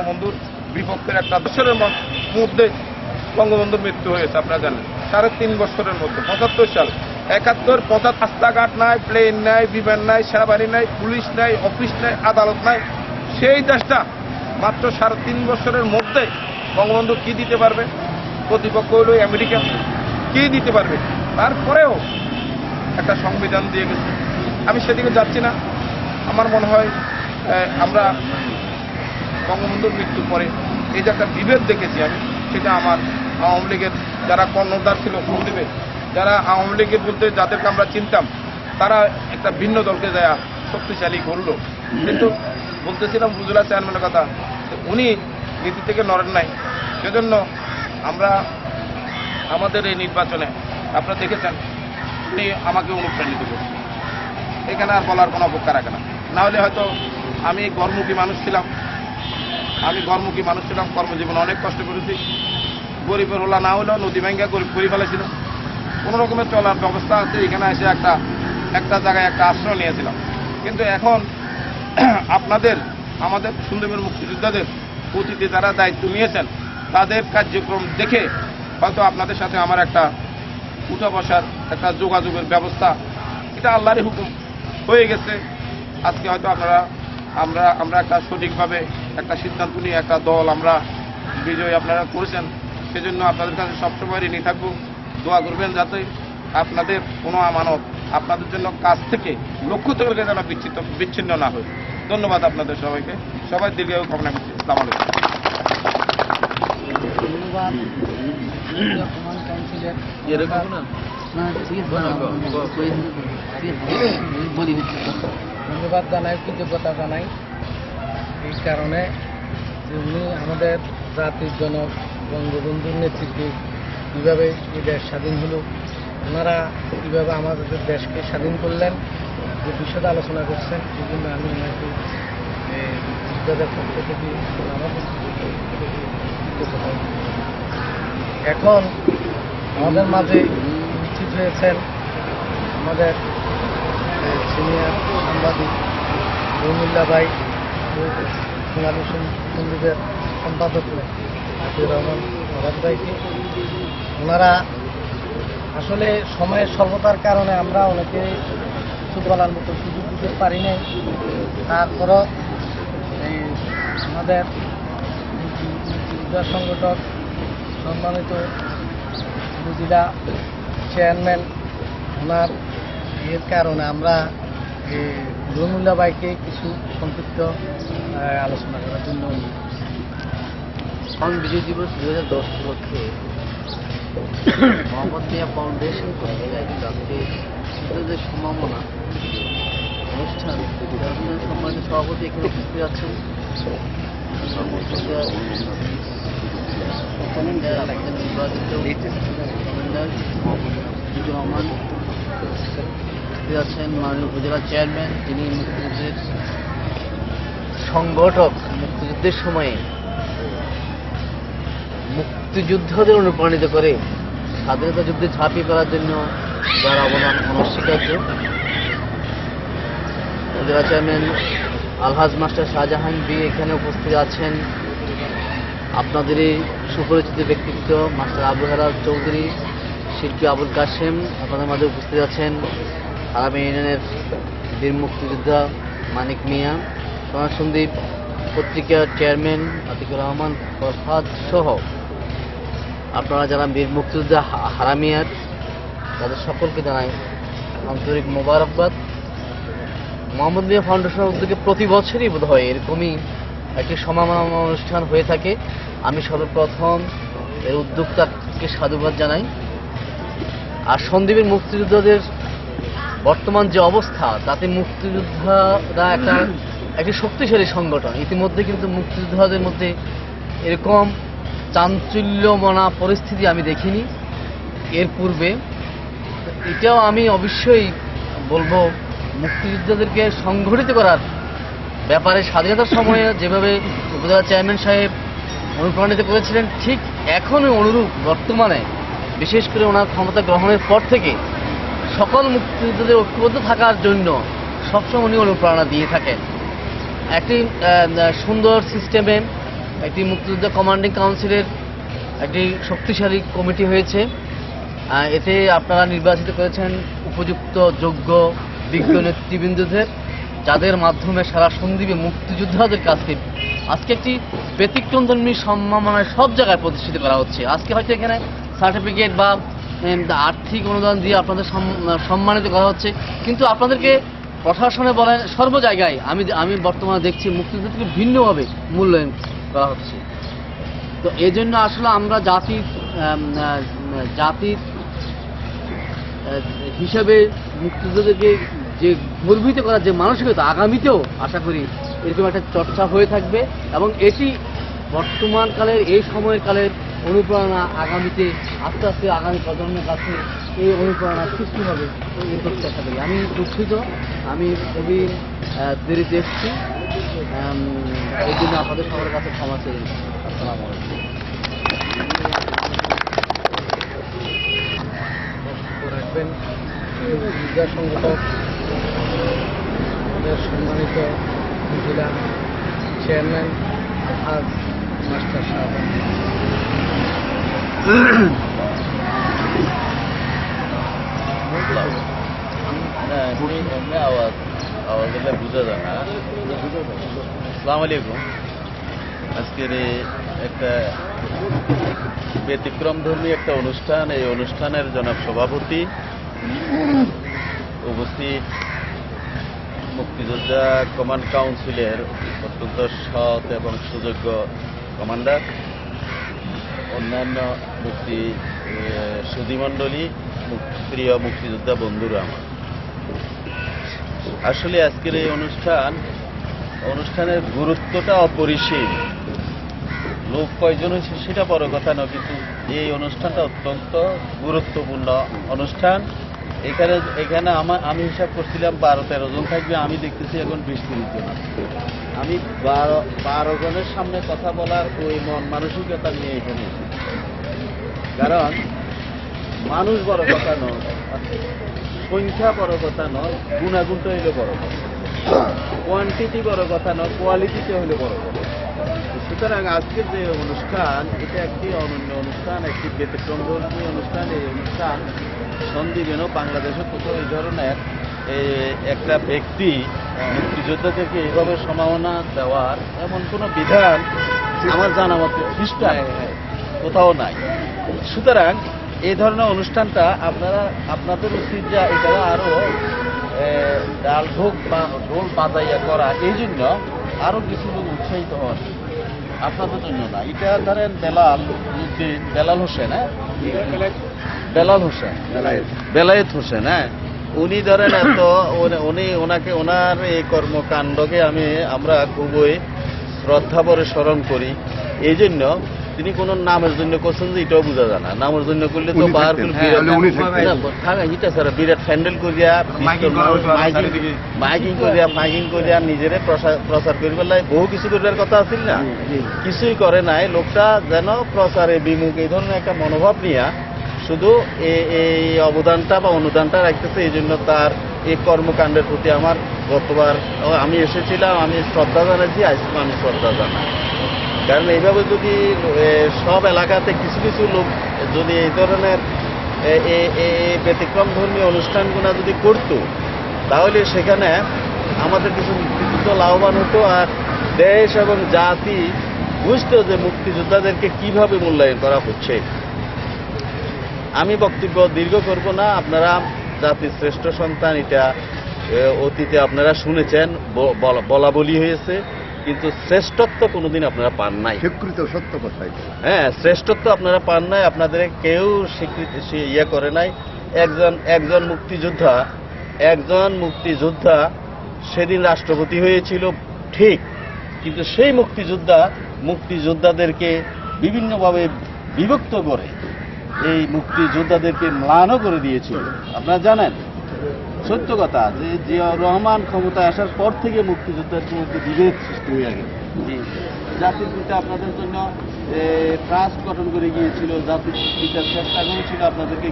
বঙ্গবন্ধুর বিপক্ষের একটা বছরের মধ্যে বঙ্গবন্ধুর মৃত্যু হয়েছে। আপনারা জানেন 3.5 বছরের মধ্যে 75 সাল 71-75 রাস্তাঘাট নাই, প্লেন নাই, বিমান নাই, সেনাবাহিনী নাই, পুলিশ নাই, অফিস নাই, আদালত নাই। সেই দেশটা মাত্র 3.5 বছরের মধ্যে বঙ্গবন্ধু কি দিতে পারবে? প্রতিপক্ষ হলো আমেরিকা, কি দিতে পারবে? তারপরেও একটা সংবিধান দিয়ে গেছে। আমি সেদিকে যাচ্ছি না। আমার মনে হয় আমরা বঙ্গবন্ধুর মৃত্যুর পরে এই যে একটা বিভেদ দেখেছি আমি, সেটা আমার আওয়ামী লীগের যারা কর্ণধার ছিল সন্দীপে, যারা আওয়ামী লীগের বলতে যাদেরকে আমরা চিনতাম, তারা একটা ভিন্ন দলকে দেয়া শক্তিশালী করলো। কিন্তু বলতেছিলাম বুজুলা চেয়ারম্যানের কথা, উনি নীতি থেকে নড়েন নাই। সেজন্য আমরা আমাদের এই নির্বাচনে আপনারা দেখেছেন উনি আমাকে অনুপ্রাণিত করছেন। এখানে আর বলার কোনো অপেক্ষা রাখে না। না হলে হয়তো আমি গর্মুখী মানুষ ছিলাম, কর্মজীবনে অনেক কষ্ট করেছি। গরিবের হলা না হলেও নদী ভাঙ্গা গরিব করে ফেলেছিল, কোনো রকমের চলার ব্যবস্থা আছে। এখানে এসে একটা জায়গায় একটা আশ্রয় নিয়েছিলাম। কিন্তু এখন আমাদের সুন্দরবনের মুক্তিযোদ্ধাদের অতীতে যারা দায়িত্ব নিয়েছেন, তাদের কার্যক্রম দেখে হয়তো আপনাদের সাথে আমার একটা উঠা বসার একটা যোগাযোগের ব্যবস্থা, এটা আল্লাহরই হুকুম হয়ে গেছে। আজকে হয়তো আমরা একটা সঠিকভাবে একটা সিদ্ধান্ত নিয়ে একটা দল আমরা বিজয় আপনারা করেছেন। সেজন্য আপনাদের কাছে সবসময় ঋণী থাকবো। দোয়া করবেন যাতে আপনাদের কোনো আমানত আপনাদের জন্য কাজ থেকে লক্ষ্য থেকে যেন বিচ্ছিন্ন না হয়। ধন্যবাদ আপনাদের সবাইকে। সবাই দীর্ঘায়ু কামনা করছি। আসসালামু আলাইকুম। ধন্যবাদ জানাই, কৃতজ্ঞতা জানাই এই কারণে যে উনি আমাদের জাতির জনক বঙ্গবন্ধুর নেতৃত্বে কীভাবে এই দেশ স্বাধীন হলো, ওনারা কীভাবে আমাদের দেশকে স্বাধীন করলেন, যে বিষয়টা আলোচনা করছেন। এই জন্য আমি ওনাকে যোদ্ধাদের পক্ষ থেকে আমাদের কৃতজ্ঞতা। এখন আমাদের মাঝে উপস্থিত হয়েছেন আমাদের সিনিয়র সাংবাদিক রহিমুল্লাহ ভাই, সোনালী সন্দীপের সম্পাদক আতিউর রহমান মহারাজ ভাইকে। ওনারা আসলে সময়ের স্বল্পতার কারণে আমরা অনেকে কিছু বলার মতো সুযোগ দিতে পারি নাই। তারপরও এই আমাদের মুক্তিযোদ্ধা সংগঠক সম্মানিত উপজেলা চেয়ারম্যান, ওনার এর কারণে আমরা রহিমুল্লাহ ভাইকে কিছু সংক্ষিপ্ত আলোচনা করার জন্য বিজয় দিবস 2010 উপলক্ষে মোহাম্মদ মিয়া ফাউন্ডেশন কর্তৃক আয়োজিত আজকে শিশুদের সম্ভাবনা অনুষ্ঠান সম্মানিত সভাপতি এখানে উপস্থিত আছেন। নির্বাচিত রহমান উপস্থিত আছেন। মাননীয় উপজেলা চেয়ারম্যান, তিনি মুক্তিযুদ্ধের সংগঠক, মুক্তিযুদ্ধের সময়ে মুক্তিযোদ্ধাদের অনুপ্রাণিত করে স্বাধীনতা যুদ্ধে ঝাঁপিয়ে পড়ার জন্য যার অবদান অনস্বীকার্য। উপজেলা চেয়ারম্যান আলহাজ মাস্টার শাহজাহান বি এখানে উপস্থিত আছেন। আপনাদেরই সুপরিচিত ব্যক্তিত্ব মাস্টার আবু হেরাজ চৌধুরী, শিল্পী আবুল কাশেম আপনাদের মাঝে উপস্থিত আছেন। হারামি ইউনিয়নের বীর মুক্তিযোদ্ধা মানিক মিয়া, সোনার সন্দীপ পত্রিকার চেয়ারম্যান আতিকুর রহমান ফরহাদ সহ আপনারা যারা বীর মুক্তিযোদ্ধা হারামিয়ার, তাদের সকলকে জানাই আন্তরিক মোবারকবাদ। মোহাম্মদ মিয়া ফাউন্ডেশনের উদ্যোগে প্রতি বছরই বোধ হয় এরকমই একটি সমাগম অনুষ্ঠান হয়ে থাকে। আমি সর্বপ্রথম এর উদ্যোক্তাকে সাধুবাদ জানাই। আর সন্দীপের মুক্তিযোদ্ধাদের বর্তমান যে অবস্থা, তাতে মুক্তিযোদ্ধারা একটি শক্তিশালী সংগঠন। ইতিমধ্যে কিন্তু মুক্তিযোদ্ধাদের মধ্যে এরকম চাঞ্চল্যমনা পরিস্থিতি আমি দেখিনি এর পূর্বে। এটাও আমি অবশ্যই বলবো, মুক্তিযোদ্ধাদেরকে সংগঠিত করার ব্যাপারে স্বাধীনতার সময়ে যেভাবে উপজেলা চেয়ারম্যান সাহেব অনুপ্রাণিত করেছিলেন, ঠিক এখনই অনুরূপ বর্তমানে, বিশেষ করে ওনার ক্ষমতা গ্রহণের পর থেকে সকল মুক্তিযোদ্ধাদের ঐক্যবদ্ধ থাকার জন্য সবসময় উনি অনুপ্রেরণা দিয়ে থাকেন। একটি সুন্দর সিস্টেমে একটি মুক্তিযোদ্ধা কমান্ডিং কাউন্সিলের একটি শক্তিশালী কমিটি হয়েছে। এতে আপনারা নির্বাচিত করেছেন উপযুক্ত যোগ্য বিজ্ঞ নেতৃবৃন্দদের, যাদের মাধ্যমে সারা সন্দ্বীপে মুক্তিযোদ্ধাদের কাছে আজকে একটি ব্যতিক্রমধর্মী সম্মাননা সব জায়গায় প্রতিষ্ঠিত করা হচ্ছে। আজকে হয়তো এখানে সার্টিফিকেট বা আর্থিক অনুদান দিয়ে আপনাদের সম্মানিত করা হচ্ছে, কিন্তু আপনাদেরকে প্রশাসনে বলেন সর্ব জায়গায় আমি বর্তমানে দেখছি মুক্তিযোদ্ধাকে ভিন্নভাবে মূল্যায়ন করা হচ্ছে। তো এই জন্য আসলে আমরা জাতির হিসাবে মুক্তিযোদ্ধাদেরকে যে গর্বিত করার যে মানসিকতা, আগামীতেও আশা করি এরকম একটা চর্চা হয়ে থাকবে এবং এটি বর্তমানকালের এই সময়কালের অনুপ্রেরণা আগামীতে আস্তে আস্তে আগামী প্রজন্মের কাছে এই অনুপ্রেরণা সৃষ্টি হবে এই প্রত্যাশা করি। আমি দুঃখিত, আমি খুবই দেরিতে এসেছি, এই জন্য আপনাদের সবার কাছে ক্ষমা চেয়ে নিচ্ছি। আসসালামু আলাইকুম। রাখবেন ক্রীড়া সংগঠক আমাদের সম্মানিত জেলা চেয়ারম্যান আলহাজ মাস্টার সাহেব। আওয়াজ বুঝা যায় না। আসসালামু আলাইকুম। আজকের একটা ব্যতিক্রমধর্মী একটা অনুষ্ঠান, এই অনুষ্ঠানের জনাব সভাপতি, উপস্থিত মুক্তিযোদ্ধা কমান্ড কাউন্সিলের অত্যন্ত সৎ এবং সুযোগ্য কমান্ডার, অন্যান্য মুক্তি সুধীমণ্ডলী, প্রিয় মুক্তিযোদ্ধা বন্ধুরা আমার। আসলে আজকের এই অনুষ্ঠানের গুরুত্বটা অপরিসীম। লোক কয়জন হয়েছে সেটা বড় কথা নয়, কিন্তু এই অনুষ্ঠানটা অত্যন্ত গুরুত্বপূর্ণ অনুষ্ঠান। এখানে আমি হিসাব করছিলাম 12-13 জন থাকবে, আমি দেখতেছি এখন 20-30 জন আছে। আমি 12 জনের সামনে কথা বলার ওই মন মানসিকতা নিয়ে এখানে এসেছি। কারণ মানুষ বড় কথা নয়, সংখ্যা বড় কথা নয়, গুণাগুণটা হইলে বড় কথা, কোয়ান্টিটি বড় কথা নয়, কোয়ালিটিতে হইলে বড় কথা। সুতরাং আজকের যে অনুষ্ঠান, এটা একটি অনন্য অনুষ্ঠান, একটি ব্যতিক্রমধর্মী অনুষ্ঠান। এই অনুষ্ঠান সন্দ্বীপেও বাংলাদেশে কোথাও এই ধরনের একটা ব্যক্তি মুক্তিযোদ্ধাদেরকে এইভাবে সম্মাননা দেওয়ার এমন কোনো বিধান আমার জানা মতে খ্রিস্টান কোথাও নাই। সুতরাং এই ধরনের অনুষ্ঠানটা আপনাদের উচিত যা এটা আরো ডাল ঢোল বাজাইয়া করা, এই জন্য আরো কিছু লোক উৎসাহিত হওয়ার আপনাদের জন্য না। এটা ধরেন বেলাল হোসেন, বেলায়েত হোসেন, হ্যাঁ, উনি ধরেন ওনার এই কর্মকাণ্ডকে আমরা খুবই শ্রদ্ধাভরে স্মরণ করি। এই জন্য তিনি কোন নামের জন্য করছেন যে এটাও বোঝা যায় না। নামের জন্য করলে তো বিরাট ফ্যান্ডেল করিয়া মাইকিং করিয়া নিজেরে প্রচার করিবার লাগে বহু কিছু করিবার কথা আছিল না, কিছুই করে নাই। লোকটা যেন প্রচারে বিমুখ এই ধরনের একটা মনোভাব নিয়ে শুধু এই অবদানটা বা অনুদানটা রাখতেছে। এই জন্য তার এই কর্মকাণ্ডের প্রতি আমার গতবার আমি এসেছিলাম, আমি শ্রদ্ধা জানাচ্ছি, আজকে আমি শ্রদ্ধা জানাই। কারণ এইভাবে যদি সব এলাকাতে কিছু কিছু লোক যদি এই ধরনের ব্যতিক্রম ধর্মীয় অনুষ্ঠানগুলো যদি করত, তাহলে সেখানে আমাদের কিছু মুক্তিযুদ্ধ লাভবান হতো, আর দেশ এবং জাতি বুঝতো যে মুক্তিযোদ্ধাদেরকে কিভাবে মূল্যায়ন করা হচ্ছে। আমি বক্তব্য দীর্ঘ করব না। আপনারা জাতির শ্রেষ্ঠ সন্তান, এটা অতীতে আপনারা শুনেছেন, বলা বলি হয়েছে, কিন্তু শ্রেষ্ঠত্ব কোনোদিন আপনারা পান নাই। স্বীকৃত সত্য কথাই। হ্যাঁ, শ্রেষ্ঠত্ব আপনারা পান নাই, আপনাদের কেউ স্বীকৃতি করে নাই। একজন মুক্তিযোদ্ধা সেদিন রাষ্ট্রপতি হয়েছিল ঠিক, কিন্তু সেই মুক্তিযোদ্ধাদেরকে বিভিন্নভাবে বিভক্ত করে এই মুক্তিযোদ্ধাদেরকে ম্লানও করে দিয়েছিল। আপনারা জানেন, সত্য কথা যে জিয়াউর রহমান ক্ষমতায় আসার পর থেকে মুক্তিযোদ্ধাদের মধ্যে বিভেদ সৃষ্টি হয়ে গেছে। জাতির পিতা আপনাদের জন্য ট্রাস্ট গঠন করে গিয়েছিল, জাতির পিতার চেষ্টা করেছিল আপনাদেরকে